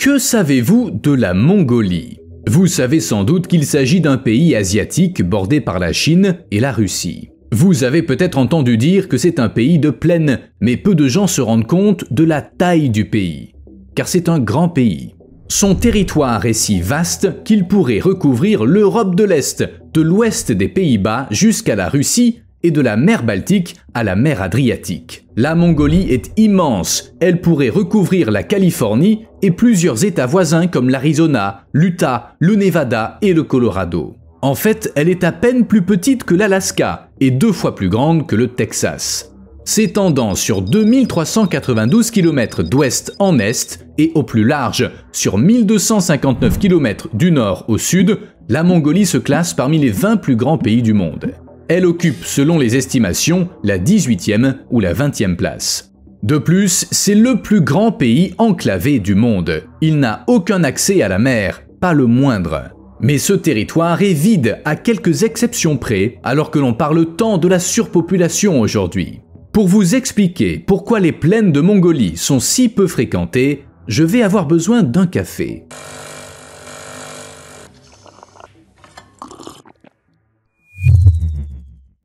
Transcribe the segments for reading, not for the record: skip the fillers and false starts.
Que savez-vous de la Mongolie? Vous savez sans doute qu'il s'agit d'un pays asiatique bordé par la Chine et la Russie. Vous avez peut-être entendu dire que c'est un pays de plaine, mais peu de gens se rendent compte de la taille du pays. Car c'est un grand pays. Son territoire est si vaste qu'il pourrait recouvrir l'Europe de l'Est, de l'ouest des Pays-Bas jusqu'à la Russie et de la mer Baltique à la mer Adriatique. La Mongolie est immense, elle pourrait recouvrir la Californie et plusieurs États voisins comme l'Arizona, l'Utah, le Nevada et le Colorado. En fait, elle est à peine plus petite que l'Alaska et 2 fois plus grande que le Texas. S'étendant sur 2392 km d'ouest en est et au plus large sur 1259 km du nord au sud, la Mongolie se classe parmi les 20 plus grands pays du monde. Elle occupe, selon les estimations, la 18e ou la 20e place. De plus, c'est le plus grand pays enclavé du monde. Il n'a aucun accès à la mer, pas le moindre. Mais ce territoire est vide à quelques exceptions près, alors que l'on parle tant de la surpopulation aujourd'hui. Pour vous expliquer pourquoi les plaines de Mongolie sont si peu fréquentées, je vais avoir besoin d'un café.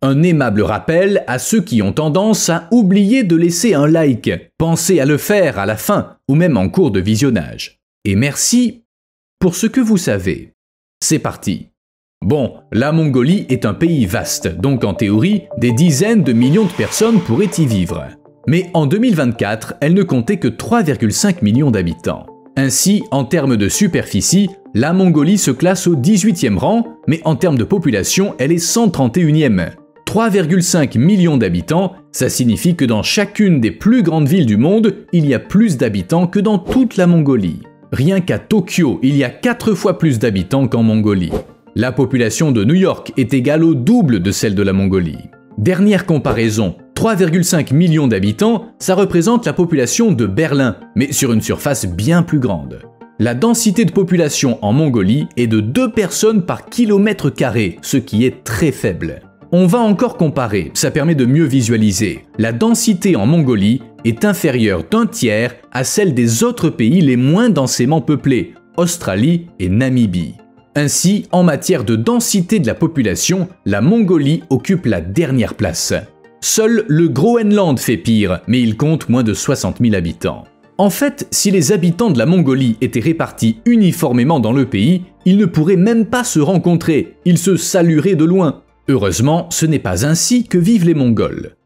Un aimable rappel à ceux qui ont tendance à oublier de laisser un like. Pensez à le faire à la fin ou même en cours de visionnage. Et merci pour ce que vous savez. C'est parti. Bon, la Mongolie est un pays vaste, donc en théorie, des dizaines de millions de personnes pourraient y vivre. Mais en 2024, elle ne comptait que 3,5 millions d'habitants. Ainsi, en termes de superficie, la Mongolie se classe au 18e rang, mais en termes de population, elle est 131e. 3,5 millions d'habitants, ça signifie que dans chacune des plus grandes villes du monde, il y a plus d'habitants que dans toute la Mongolie. Rien qu'à Tokyo, il y a 4 fois plus d'habitants qu'en Mongolie. La population de New York est égale au double de celle de la Mongolie. Dernière comparaison, 3,5 millions d'habitants, ça représente la population de Berlin, mais sur une surface bien plus grande. La densité de population en Mongolie est de 2 personnes par kilomètre carré, ce qui est très faible. On va encore comparer, ça permet de mieux visualiser. La densité en Mongolie est inférieure d'1 tiers à celle des autres pays les moins densément peuplés, Australie et Namibie. Ainsi, en matière de densité de la population, la Mongolie occupe la dernière place. Seul le Groenland fait pire, mais il compte moins de 60 000 habitants. En fait, si les habitants de la Mongolie étaient répartis uniformément dans le pays, ils ne pourraient même pas se rencontrer, ils se salueraient de loin. Heureusement, ce n'est pas ainsi que vivent les Mongols.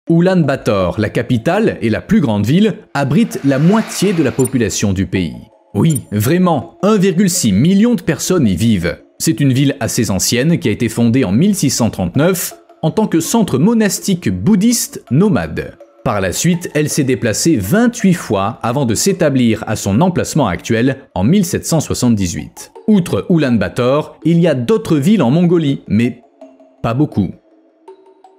Oulan-Bator, la capitale et la plus grande ville, abrite la moitié de la population du pays. Oui, vraiment, 1,6 million de personnes y vivent. C'est une ville assez ancienne qui a été fondée en 1639 en tant que centre monastique bouddhiste nomade. Par la suite, elle s'est déplacée 28 fois avant de s'établir à son emplacement actuel en 1778. Outre Oulan-Bator, il y a d'autres villes en Mongolie, mais pas beaucoup.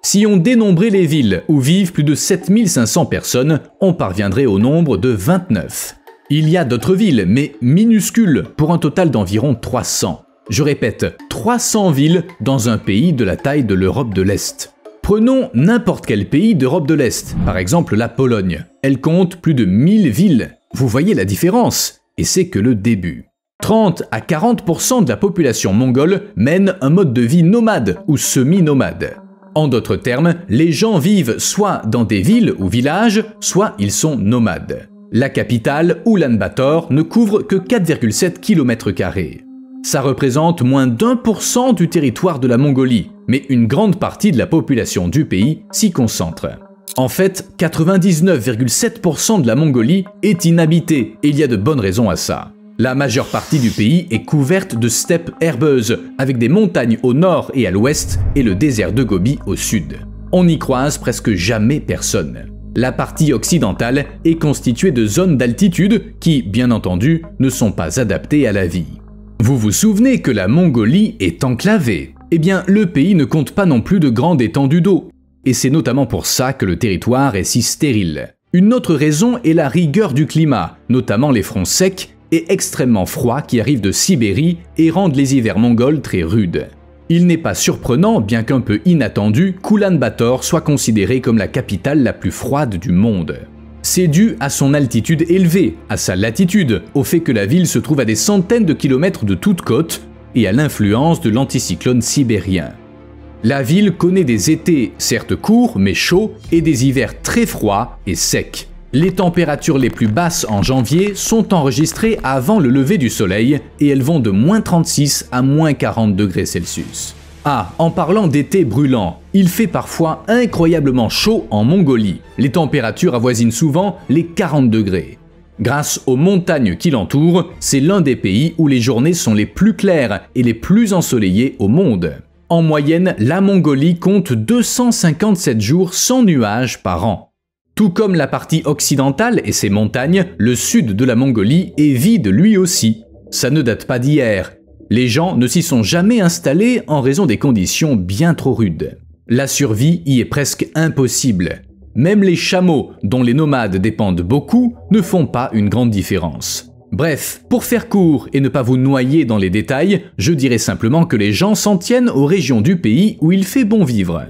Si on dénombrait les villes où vivent plus de 7500 personnes, on parviendrait au nombre de 29. Il y a d'autres villes, mais minuscules, pour un total d'environ 300. Je répète, 300 villes dans un pays de la taille de l'Europe de l'Est. Prenons n'importe quel pays d'Europe de l'Est, par exemple la Pologne. Elle compte plus de 1000 villes. Vous voyez la différence? Et c'est que le début. 30 à 40% de la population mongole mène un mode de vie nomade ou semi-nomade. En d'autres termes, les gens vivent soit dans des villes ou villages, soit ils sont nomades. La capitale, Oulan-Bator, ne couvre que 4,7 km². Ça représente moins d'1% du territoire de la Mongolie, mais une grande partie de la population du pays s'y concentre. En fait, 99,7% de la Mongolie est inhabitée, et il y a de bonnes raisons à ça. La majeure partie du pays est couverte de steppes herbeuses, avec des montagnes au nord et à l'ouest, et le désert de Gobi au sud. On n'y croise presque jamais personne. La partie occidentale est constituée de zones d'altitude qui, bien entendu, ne sont pas adaptées à la vie. Vous vous souvenez que la Mongolie est enclavée? Eh bien, le pays ne compte pas non plus de grandes étendues d'eau. Et c'est notamment pour ça que le territoire est si stérile. Une autre raison est la rigueur du climat, notamment les fronts secs et extrêmement froids qui arrivent de Sibérie et rendent les hivers mongols très rudes. Il n'est pas surprenant, bien qu'un peu inattendu, qu'Oulan-Bator soit considérée comme la capitale la plus froide du monde. C'est dû à son altitude élevée, à sa latitude, au fait que la ville se trouve à des centaines de kilomètres de toute côte et à l'influence de l'anticyclone sibérien. La ville connaît des étés certes courts mais chauds et des hivers très froids et secs. Les températures les plus basses en janvier sont enregistrées avant le lever du soleil et elles vont de -36 à -40 degrés Celsius. Ah, en parlant d'été brûlant, il fait parfois incroyablement chaud en Mongolie. Les températures avoisinent souvent les 40 degrés. Grâce aux montagnes qui l'entourent, c'est l'un des pays où les journées sont les plus claires et les plus ensoleillées au monde. En moyenne, la Mongolie compte 257 jours sans nuages par an. Tout comme la partie occidentale et ses montagnes, le sud de la Mongolie est vide lui aussi. Ça ne date pas d'hier. Les gens ne s'y sont jamais installés en raison des conditions bien trop rudes. La survie y est presque impossible. Même les chameaux, dont les nomades dépendent beaucoup, ne font pas une grande différence. Bref, pour faire court et ne pas vous noyer dans les détails, je dirais simplement que les gens s'en tiennent aux régions du pays où il fait bon vivre.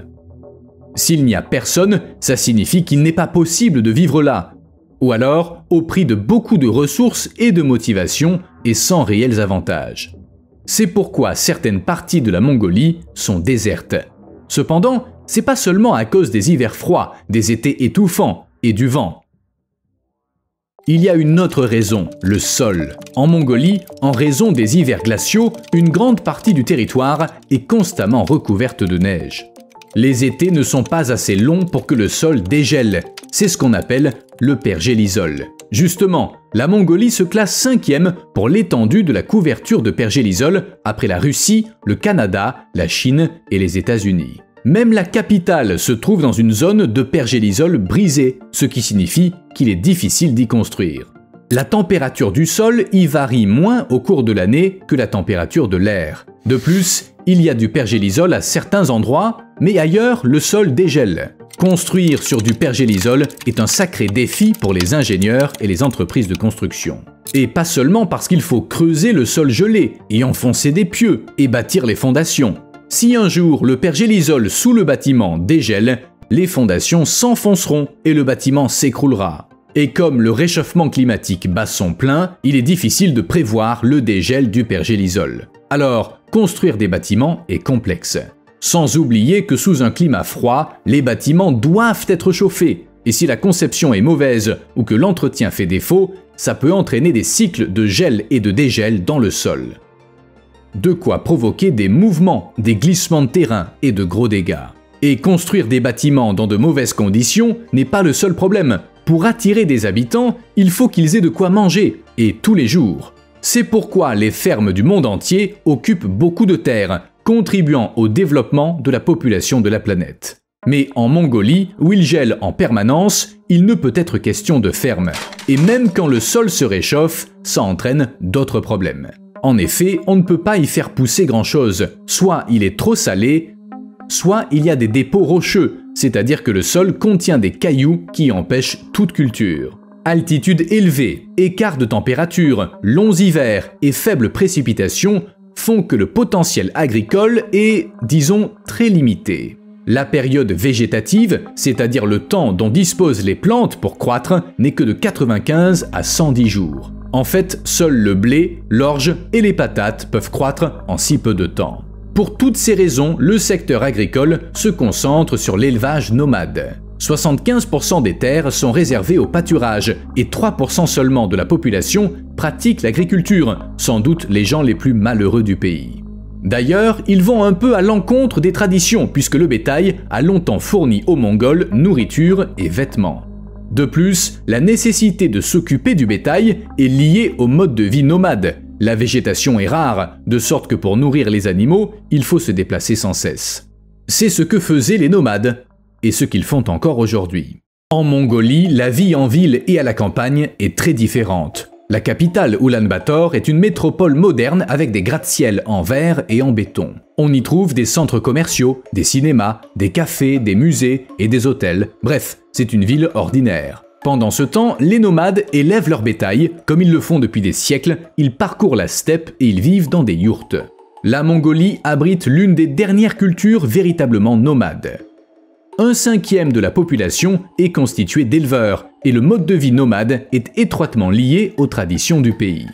S'il n'y a personne, ça signifie qu'il n'est pas possible de vivre là. Ou alors, au prix de beaucoup de ressources et de motivation et sans réels avantages. C'est pourquoi certaines parties de la Mongolie sont désertes. Cependant, c'est pas seulement à cause des hivers froids, des étés étouffants et du vent. Il y a une autre raison, le sol. En Mongolie, en raison des hivers glaciaux, une grande partie du territoire est constamment recouverte de neige. Les étés ne sont pas assez longs pour que le sol dégèle. C'est ce qu'on appelle le pergélisol. Justement, la Mongolie se classe 5e pour l'étendue de la couverture de pergélisol après la Russie, le Canada, la Chine et les États-Unis. Même la capitale se trouve dans une zone de pergélisol brisé, ce qui signifie qu'il est difficile d'y construire. La température du sol y varie moins au cours de l'année que la température de l'air. De plus, il y a du pergélisol à certains endroits, mais ailleurs le sol dégèle. Construire sur du pergélisol est un sacré défi pour les ingénieurs et les entreprises de construction. Et pas seulement parce qu'il faut creuser le sol gelé et enfoncer des pieux et bâtir les fondations. Si un jour le pergélisol sous le bâtiment dégèle, les fondations s'enfonceront et le bâtiment s'écroulera. Et comme le réchauffement climatique bat son plein, il est difficile de prévoir le dégel du pergélisol. Alors, construire des bâtiments est complexe. Sans oublier que sous un climat froid, les bâtiments doivent être chauffés. Et si la conception est mauvaise ou que l'entretien fait défaut, ça peut entraîner des cycles de gel et de dégel dans le sol. De quoi provoquer des mouvements, des glissements de terrain et de gros dégâts. Et construire des bâtiments dans de mauvaises conditions n'est pas le seul problème. Pour attirer des habitants, il faut qu'ils aient de quoi manger, et tous les jours. C'est pourquoi les fermes du monde entier occupent beaucoup de terre, contribuant au développement de la population de la planète. Mais en Mongolie, où il gèle en permanence, il ne peut être question de ferme. Et même quand le sol se réchauffe, ça entraîne d'autres problèmes. En effet, on ne peut pas y faire pousser grand-chose. Soit il est trop salé, soit il y a des dépôts rocheux, c'est-à-dire que le sol contient des cailloux qui empêchent toute culture. Altitude élevée, écart de température, longs hivers et faibles précipitations font que le potentiel agricole est, disons, très limité. La période végétative, c'est-à-dire le temps dont disposent les plantes pour croître, n'est que de 95 à 110 jours. En fait, seuls le blé, l'orge et les patates peuvent croître en si peu de temps. Pour toutes ces raisons, le secteur agricole se concentre sur l'élevage nomade. 75% des terres sont réservées au pâturage et 3% seulement de la population pratique l'agriculture, sans doute les gens les plus malheureux du pays. D'ailleurs, ils vont un peu à l'encontre des traditions puisque le bétail a longtemps fourni aux Mongols nourriture et vêtements. De plus, la nécessité de s'occuper du bétail est liée au mode de vie nomade. La végétation est rare, de sorte que pour nourrir les animaux, il faut se déplacer sans cesse. C'est ce que faisaient les nomades, et ce qu'ils font encore aujourd'hui. En Mongolie, la vie en ville et à la campagne est très différente. La capitale, Ulan-Bator, est une métropole moderne avec des gratte-ciel en verre et en béton. On y trouve des centres commerciaux, des cinémas, des cafés, des musées et des hôtels. Bref, c'est une ville ordinaire. Pendant ce temps, les nomades élèvent leur bétail. Comme ils le font depuis des siècles, ils parcourent la steppe et ils vivent dans des yourtes. La Mongolie abrite l'une des dernières cultures véritablement nomades. 1/5 de la population est constituée d'éleveurs et le mode de vie nomade est étroitement lié aux traditions du pays.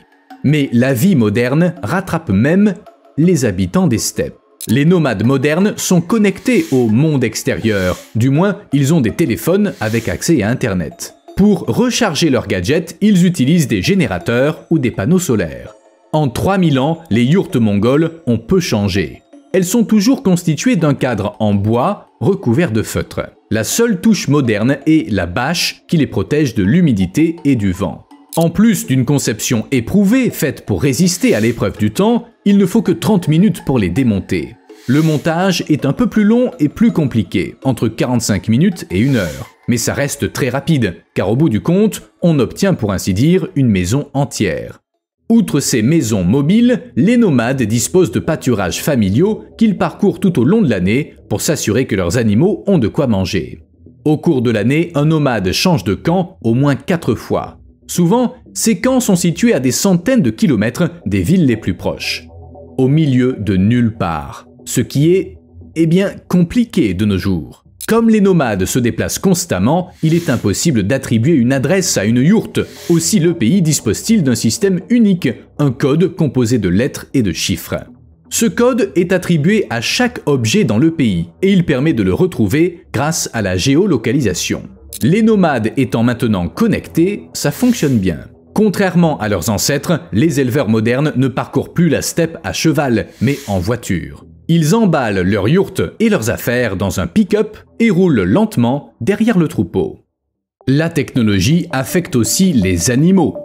Mais la vie moderne rattrape même les habitants des steppes. Les nomades modernes sont connectés au monde extérieur, du moins ils ont des téléphones avec accès à Internet. Pour recharger leurs gadgets, ils utilisent des générateurs ou des panneaux solaires. En 3000 ans, les yourtes mongoles ont peu changé. Elles sont toujours constituées d'un cadre en bois recouvert de feutre. La seule touche moderne est la bâche qui les protège de l'humidité et du vent. En plus d'une conception éprouvée faite pour résister à l'épreuve du temps, il ne faut que 30 minutes pour les démonter. Le montage est un peu plus long et plus compliqué, entre 45 minutes et 1 heure. Mais ça reste très rapide, car au bout du compte, on obtient pour ainsi dire une maison entière. Outre ces maisons mobiles, les nomades disposent de pâturages familiaux qu'ils parcourent tout au long de l'année pour s'assurer que leurs animaux ont de quoi manger. Au cours de l'année, un nomade change de camp au moins 4 fois. Souvent, ces camps sont situés à des centaines de kilomètres des villes les plus proches. Au milieu de nulle part. Ce qui est, compliqué de nos jours. Comme les nomades se déplacent constamment, il est impossible d'attribuer une adresse à une yourte. Aussi le pays dispose-t-il d'un système unique, un code composé de lettres et de chiffres. Ce code est attribué à chaque objet dans le pays et il permet de le retrouver grâce à la géolocalisation. Les nomades étant maintenant connectés, ça fonctionne bien. Contrairement à leurs ancêtres, les éleveurs modernes ne parcourent plus la steppe à cheval, mais en voiture. Ils emballent leurs yourtes et leurs affaires dans un pick-up et roulent lentement derrière le troupeau. La technologie affecte aussi les animaux.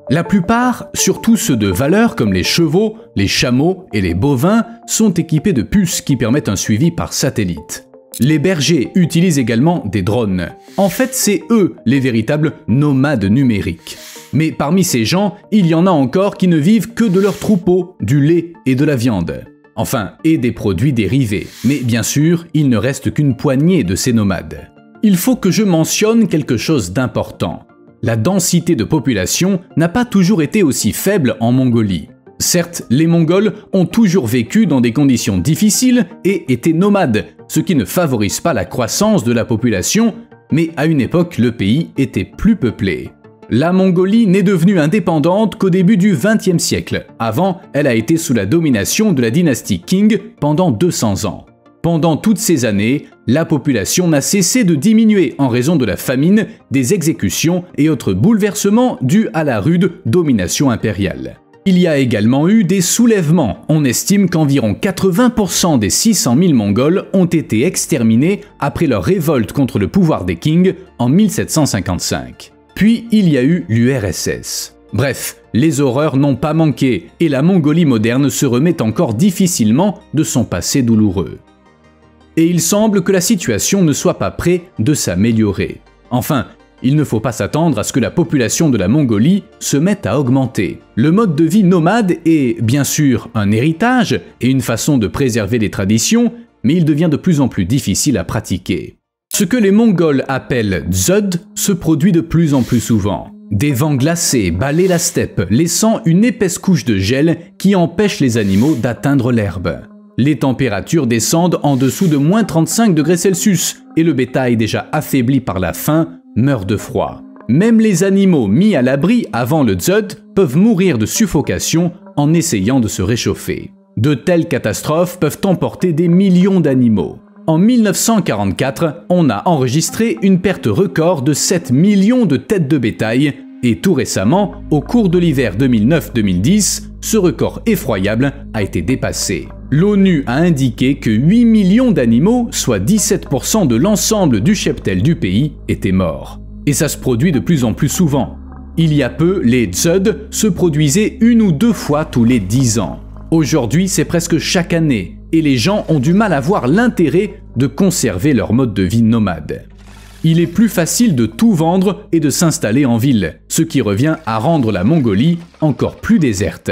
La plupart, surtout ceux de valeur comme les chevaux, les chameaux et les bovins, sont équipés de puces qui permettent un suivi par satellite. Les bergers utilisent également des drones. En fait, c'est eux les véritables nomades numériques. Mais parmi ces gens, il y en a encore qui ne vivent que de leurs troupeaux, du lait et de la viande. Enfin, et des produits dérivés. Mais bien sûr, il ne reste qu'une poignée de ces nomades. Il faut que je mentionne quelque chose d'important. La densité de population n'a pas toujours été aussi faible en Mongolie. Certes, les Mongols ont toujours vécu dans des conditions difficiles et étaient nomades, ce qui ne favorise pas la croissance de la population, mais à une époque, le pays était plus peuplé. La Mongolie n'est devenue indépendante qu'au début du XXe siècle. Avant, elle a été sous la domination de la dynastie Qing pendant 200 ans. Pendant toutes ces années, la population n'a cessé de diminuer en raison de la famine, des exécutions et autres bouleversements dus à la rude domination impériale. Il y a également eu des soulèvements. On estime qu'environ 80% des 600 000 Mongols ont été exterminés après leur révolte contre le pouvoir des Qing en 1755. Puis il y a eu l'URSS. Bref, les horreurs n'ont pas manqué et la Mongolie moderne se remet encore difficilement de son passé douloureux. Et il semble que la situation ne soit pas près de s'améliorer. Enfin, il ne faut pas s'attendre à ce que la population de la Mongolie se mette à augmenter. Le mode de vie nomade est bien sûr un héritage et une façon de préserver les traditions, mais il devient de plus en plus difficile à pratiquer. Ce que les Mongols appellent dzud se produit de plus en plus souvent. Des vents glacés balayent la steppe, laissant une épaisse couche de gel qui empêche les animaux d'atteindre l'herbe. Les températures descendent en dessous de moins 35 degrés Celsius et le bétail déjà affaibli par la faim meurt de froid. Même les animaux mis à l'abri avant le dzud peuvent mourir de suffocation en essayant de se réchauffer. De telles catastrophes peuvent emporter des millions d'animaux. En 1944, on a enregistré une perte record de 7 millions de têtes de bétail et tout récemment, au cours de l'hiver 2009-2010, ce record effroyable a été dépassé. L'ONU a indiqué que 8 millions d'animaux, soit 17% de l'ensemble du cheptel du pays, étaient morts. Et ça se produit de plus en plus souvent. Il y a peu, les dzud se produisaient 1 ou 2 fois tous les 10 ans. Aujourd'hui, c'est presque chaque année. Et les gens ont du mal à voir l'intérêt de conserver leur mode de vie nomade. Il est plus facile de tout vendre et de s'installer en ville, ce qui revient à rendre la Mongolie encore plus déserte.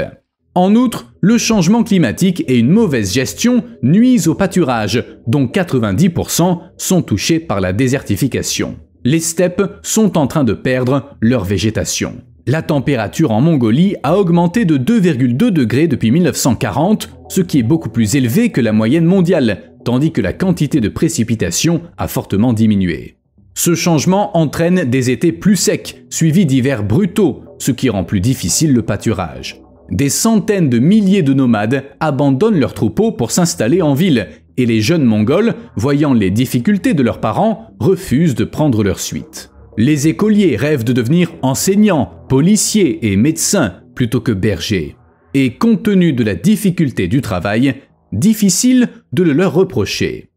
En outre, le changement climatique et une mauvaise gestion nuisent au pâturage, dont 90% sont touchés par la désertification. Les steppes sont en train de perdre leur végétation. La température en Mongolie a augmenté de 2,2 degrés depuis 1940, ce qui est beaucoup plus élevé que la moyenne mondiale, tandis que la quantité de précipitations a fortement diminué. Ce changement entraîne des étés plus secs, suivis d'hivers brutaux, ce qui rend plus difficile le pâturage. Des centaines de milliers de nomades abandonnent leurs troupeaux pour s'installer en ville, et les jeunes Mongols, voyant les difficultés de leurs parents, refusent de prendre leur suite. Les écoliers rêvent de devenir enseignants, policiers et médecins plutôt que bergers. Et compte tenu de la difficulté du travail, difficile de le leur reprocher.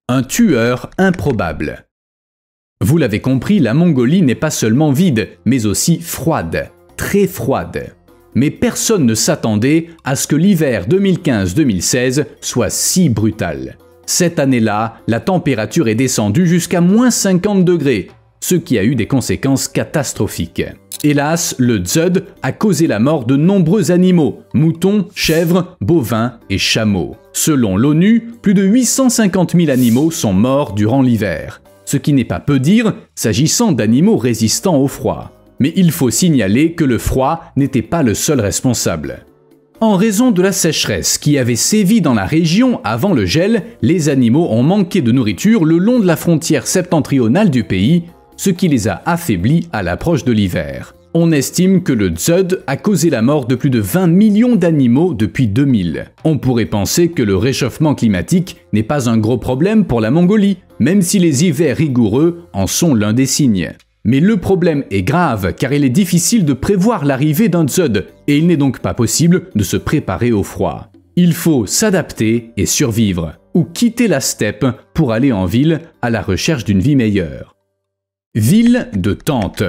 Un tueur improbable. Vous l'avez compris, la Mongolie n'est pas seulement vide, mais aussi froide, très froide. Mais personne ne s'attendait à ce que l'hiver 2015-2016 soit si brutal. Cette année-là, la température est descendue jusqu'à -50 degrés, ce qui a eu des conséquences catastrophiques. Hélas, le Dzud a causé la mort de nombreux animaux, moutons, chèvres, bovins et chameaux. Selon l'ONU, plus de 850 000 animaux sont morts durant l'hiver. Ce qui n'est pas peu dire, s'agissant d'animaux résistants au froid. Mais il faut signaler que le froid n'était pas le seul responsable. En raison de la sécheresse qui avait sévi dans la région avant le gel, les animaux ont manqué de nourriture le long de la frontière septentrionale du pays, ce qui les a affaiblis à l'approche de l'hiver. On estime que le Dzud a causé la mort de plus de 20 millions d'animaux depuis 2000. On pourrait penser que le réchauffement climatique n'est pas un gros problème pour la Mongolie, même si les hivers rigoureux en sont l'un des signes. Mais le problème est grave car il est difficile de prévoir l'arrivée d'un Dzud et il n'est donc pas possible de se préparer au froid. Il faut s'adapter et survivre, ou quitter la steppe pour aller en ville à la recherche d'une vie meilleure. Ville de tente.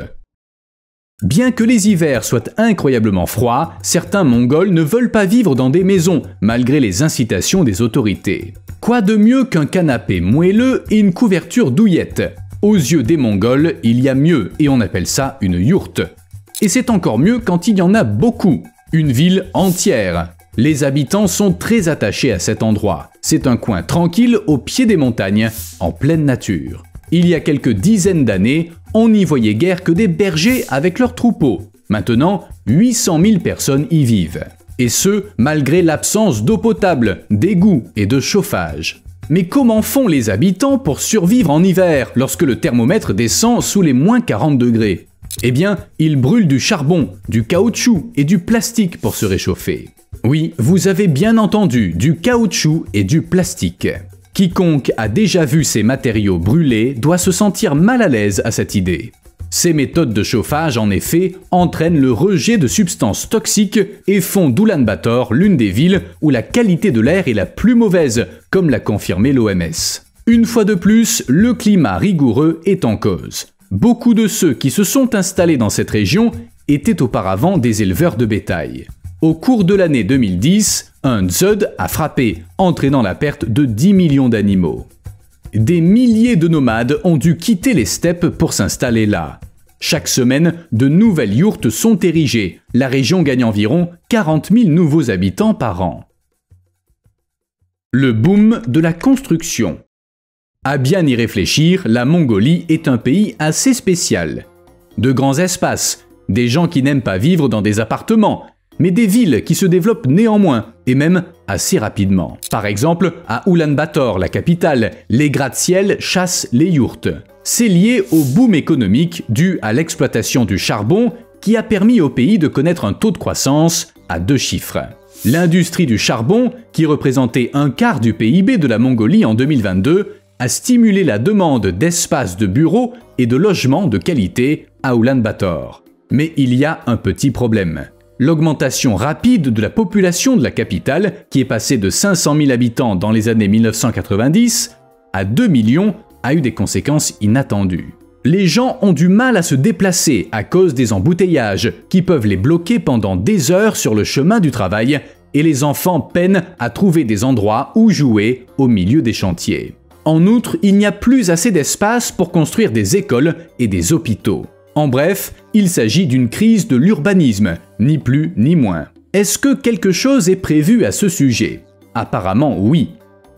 Bien que les hivers soient incroyablement froids, certains Mongols ne veulent pas vivre dans des maisons, malgré les incitations des autorités. Quoi de mieux qu'un canapé moelleux et une couverture douillette? Aux yeux des Mongols, il y a mieux, et on appelle ça une yourte. Et c'est encore mieux quand il y en a beaucoup. Une ville entière. Les habitants sont très attachés à cet endroit. C'est un coin tranquille au pied des montagnes, en pleine nature. Il y a quelques dizaines d'années, on n'y voyait guère que des bergers avec leurs troupeaux. Maintenant, 800 000 personnes y vivent. Et ce, malgré l'absence d'eau potable, d'égouts et de chauffage. Mais comment font les habitants pour survivre en hiver lorsque le thermomètre descend sous les -40 degrés? Eh bien, ils brûlent du charbon, du caoutchouc et du plastique pour se réchauffer. Oui, vous avez bien entendu, du caoutchouc et du plastique. Quiconque a déjà vu ces matériaux brûlés doit se sentir mal à l'aise à cette idée. Ces méthodes de chauffage, en effet, entraînent le rejet de substances toxiques et font d'Oulan-Bator l'une des villes où la qualité de l'air est la plus mauvaise, comme l'a confirmé l'OMS. Une fois de plus, le climat rigoureux est en cause. Beaucoup de ceux qui se sont installés dans cette région étaient auparavant des éleveurs de bétail. Au cours de l'année 2010, un Dzud a frappé, entraînant la perte de 10 millions d'animaux. Des milliers de nomades ont dû quitter les steppes pour s'installer là. Chaque semaine, de nouvelles yourtes sont érigées. La région gagne environ 40 000 nouveaux habitants par an. Le boom de la construction. À bien y réfléchir, la Mongolie est un pays assez spécial. De grands espaces, des gens qui n'aiment pas vivre dans des appartements, mais des villes qui se développent néanmoins, et même assez rapidement. Par exemple, à Oulan-Bator, la capitale, les gratte-ciel chassent les yourtes. C'est lié au boom économique dû à l'exploitation du charbon qui a permis au pays de connaître un taux de croissance à 2 chiffres. L'industrie du charbon, qui représentait un quart du PIB de la Mongolie en 2022, a stimulé la demande d'espaces de bureaux et de logements de qualité à Oulan-Bator. Mais il y a un petit problème. L'augmentation rapide de la population de la capitale, qui est passée de 500 000 habitants dans les années 1990 à 2 millions, a eu des conséquences inattendues. Les gens ont du mal à se déplacer à cause des embouteillages qui peuvent les bloquer pendant des heures sur le chemin du travail et les enfants peinent à trouver des endroits où jouer au milieu des chantiers. En outre, il n'y a plus assez d'espace pour construire des écoles et des hôpitaux. En bref, il s'agit d'une crise de l'urbanisme, ni plus ni moins. Est-ce que quelque chose est prévu à ce sujet? Apparemment oui.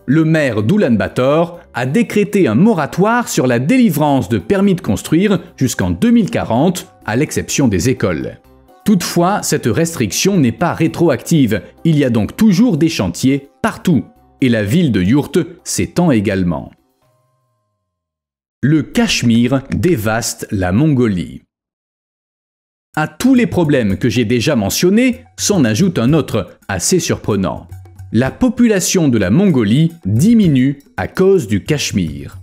Le maire d'Oulan-Bator a décrété un moratoire sur la délivrance de permis de construire jusqu'en 2040, à l'exception des écoles. Toutefois, cette restriction n'est pas rétroactive, il y a donc toujours des chantiers partout. et la ville de Yurt s'étend également. Le Cachemire dévaste la Mongolie. À tous les problèmes que j'ai déjà mentionnés, s'en ajoute un autre assez surprenant. La population de la Mongolie diminue à cause du Cachemire.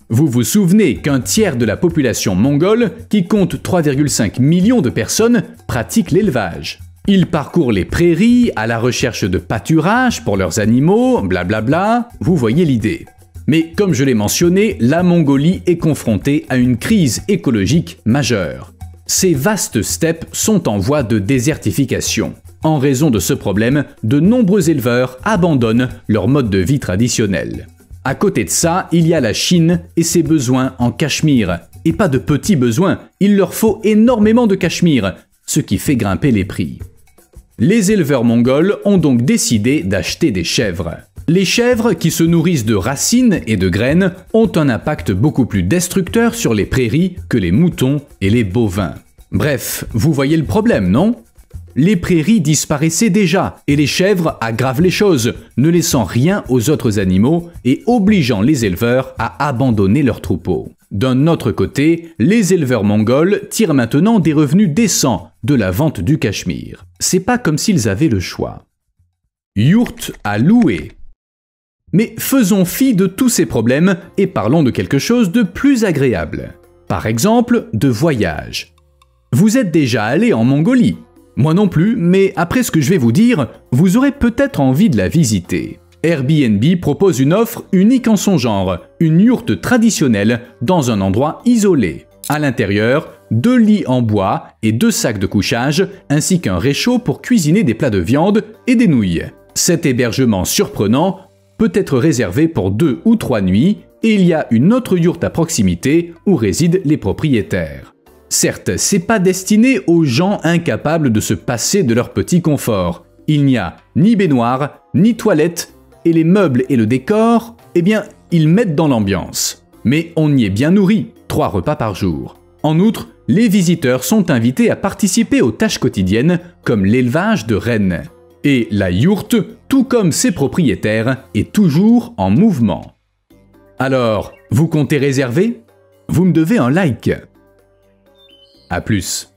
Vous vous souvenez qu'un tiers de la population mongole, qui compte 3,5 millions de personnes, pratique l'élevage. Ils parcourent les prairies à la recherche de pâturage pour leurs animaux, blablabla, vous voyez l'idée. Mais comme je l'ai mentionné, la Mongolie est confrontée à une crise écologique majeure. Ces vastes steppes sont en voie de désertification. En raison de ce problème, de nombreux éleveurs abandonnent leur mode de vie traditionnel. À côté de ça, il y a la Chine et ses besoins en Cachemire. Et pas de petits besoins, il leur faut énormément de Cachemire, ce qui fait grimper les prix. Les éleveurs mongols ont donc décidé d'acheter des chèvres. Les chèvres, qui se nourrissent de racines et de graines, ont un impact beaucoup plus destructeur sur les prairies que les moutons et les bovins. Bref, vous voyez le problème, non ? Les prairies disparaissaient déjà et les chèvres aggravent les choses, ne laissant rien aux autres animaux et obligeant les éleveurs à abandonner leurs troupeaux. D'un autre côté, les éleveurs mongols tirent maintenant des revenus décents de la vente du Cachemire. C'est pas comme s'ils avaient le choix. Yurt à louer. Mais faisons fi de tous ces problèmes et parlons de quelque chose de plus agréable. Par exemple, de voyage. Vous êtes déjà allé en Mongolie? Moi non plus, mais après ce que je vais vous dire, vous aurez peut-être envie de la visiter. Airbnb propose une offre unique en son genre, une yourte traditionnelle dans un endroit isolé. À l'intérieur, 2 lits en bois et 2 sacs de couchage, ainsi qu'un réchaud pour cuisiner des plats de viande et des nouilles. Cet hébergement surprenant peut être réservé pour 2 ou 3 nuits et il y a une autre yourte à proximité où résident les propriétaires. Certes, c'est pas destiné aux gens incapables de se passer de leur petit confort. Il n'y a ni baignoire, ni toilette, et les meubles et le décor, eh bien, ils mettent dans l'ambiance. Mais on y est bien nourri, 3 repas par jour. En outre, les visiteurs sont invités à participer aux tâches quotidiennes comme l'élevage de rennes. Et la yourte, tout comme ses propriétaires, est toujours en mouvement. Alors, vous comptez réserver? Vous me devez un like. À plus.